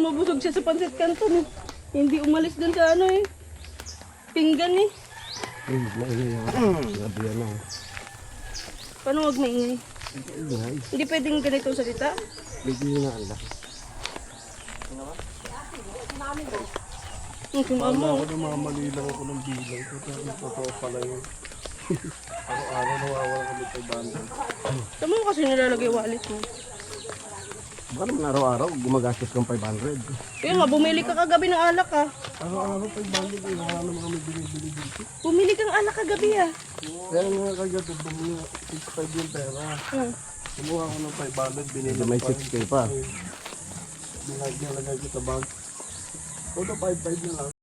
mabusog siya sa Pancit Canton eh. Hindi umalis dun sa ano eh. Pinggan eh. Maingay yan. Grabe yan na. Paano wag maingay? Ingay. Hindi pwedeng ganito salita? Bigyan na Allah. Ang sumama Ako namamali lang ako ng bilang ko. Totoo pala yun. Araw-araw nawawala kami sa banda. Saan mo kasi nilalagay wallet mo? Baka naman araw-araw gumagastos kang 500. Kaya nga, bumili ka kagabi ng alak ah. Araw-araw 500 eh. Wala naman kami binibili dito. Bumili kang alak kagabi ah. Kaya nga kagad bumili 6.5 yung pera. Kumuha ko ng 500 binili. May 6K pa. Binagyan ko sa bag. Todo 5.5 na lang.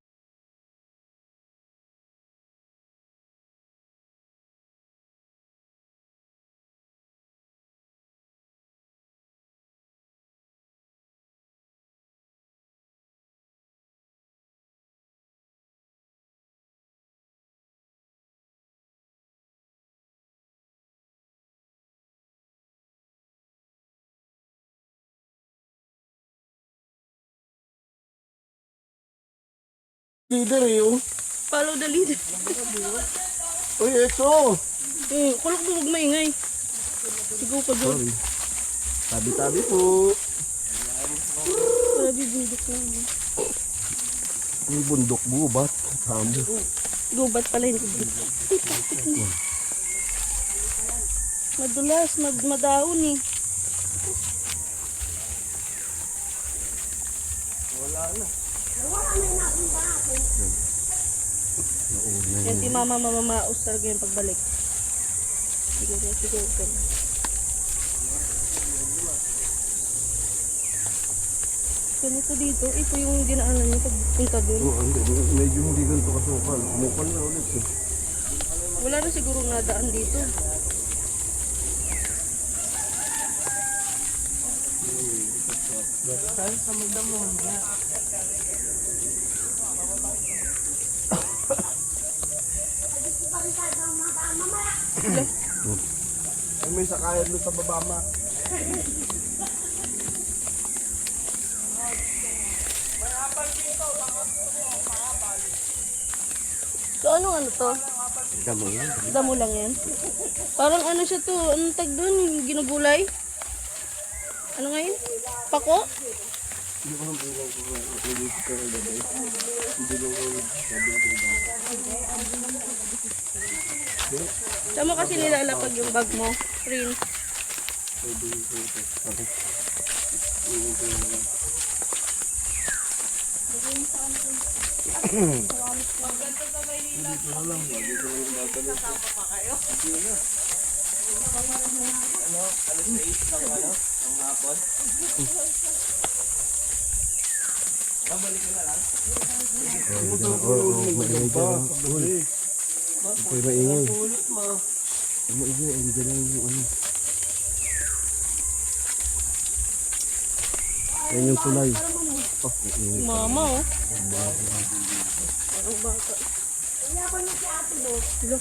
Leader eh oh. Follow the leader. Uy, Exo! Kulok mo huwag maingay. Sigaw ka doon. Sorry. Tabi-tabi po. Grabe bundok na. May bundok bubat. Tamo. Gubat pala hindi bundok. Madulas, madaon eh. Yan si mama mamamaos talaga yung pagbalik. Sige. Ganito dito, ito yung dinaanan niyo pagpunta dun. Oo, medyo hindi ganito kasukal. Kumukal na ulit eh. Wala na siguro nadaan dito. Sa magdamo niya. Ay, may sakayan doon sa baba ma. So ano to? Damo yan. Damo lang yan. Parang ano siya to, anong tag doon? Yung ginugulay? Ano ngayon? Pako? Hindi ko lang po hindi ko kaya gabay. Hindi lang ko sabi ko Saan mo kasi nilalapag yung bag mo? Rin. pwede ko ito. Bakit? May maingay. Maingay, hindi na yung ano. Yan yung tulay. Oh, maingay. Mama oh. Parang bata. Hello.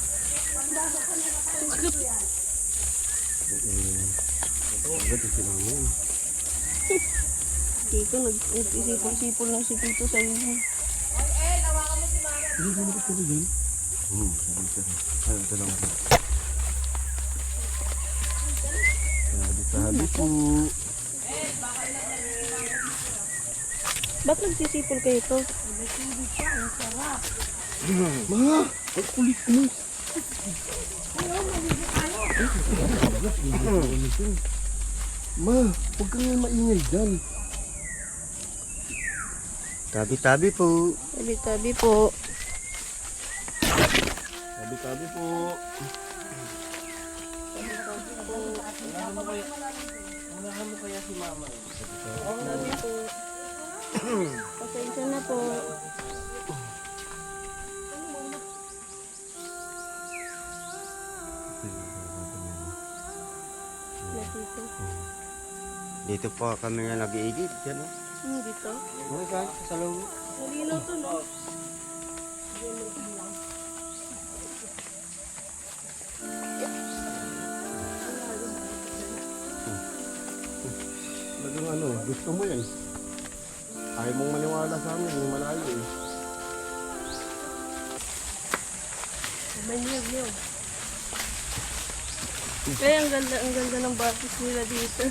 Agad yung sinama yun. Tito, nag-isipon-sipon lang si Tito sa inyo. Hindi mo nakit kami dyan? Sabi siya. Ay, ito lang ako. Sabi po. Ba't nagsisipol kayo to? Ma! Ang kulit mo! Ma! Huwag kang nga maingay dyan. Tabi-tabi po. Tabi-tabi po. Tabi-tabi po. Wala mo kaya si mama. Tabi po. Pasensya na po. Dito po kami nga nag-iigid. Yan o. Dito? Okay ka? Sa loob. Malinaw to no? Talagang ano, gusto mo yan. Ayaw mong maniwala sa amin, yung malayo eh. Kaya ang ganda ng batis nila dito.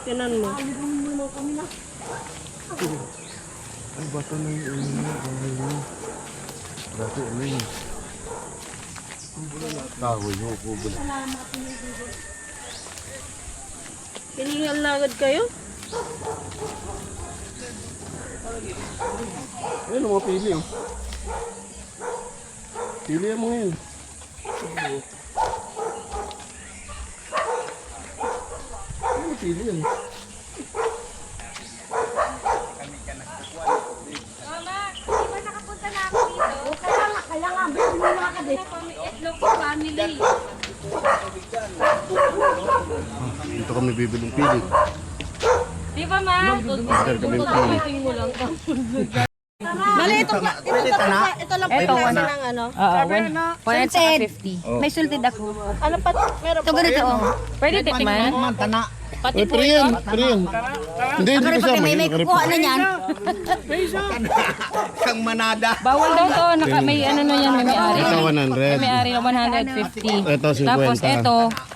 Tinan mo. Ay, bato na yung Bato na yun. Kahoy yung kubula. Hiningal na agad kayo? Ayun, mga pili oh. Pili mo ngayon. Ayun, pili yan. Dito kami bibiling pili. Di ba, ma? Order kami pili. Mali, ito lang po klase ng ano. Oo, 150. May sultid ako. Ano pa? Meron Ito pa. ganito oh. Pwede tikman? Ay, pre yan. Hindi, hindi kasama. May kukuha na niyan. Bawal daw to. May ano na yan, may may-ari. Ito May 100. may-ari na 150. Ito 50. Tapos ito,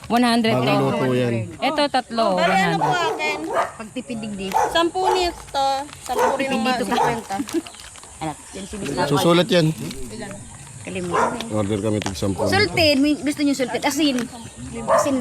100 to. Magluluto yan. Ito, tatlo, Bali, ano po 100. akin? Pagtipidig di. 10 nito. 10 rin ng Dito ka. 50. Anak, yan si Bisla. Susulat yan. Kalimutan. Order kami tig 10. Sultid, gusto niyo sultid. Asin. Asin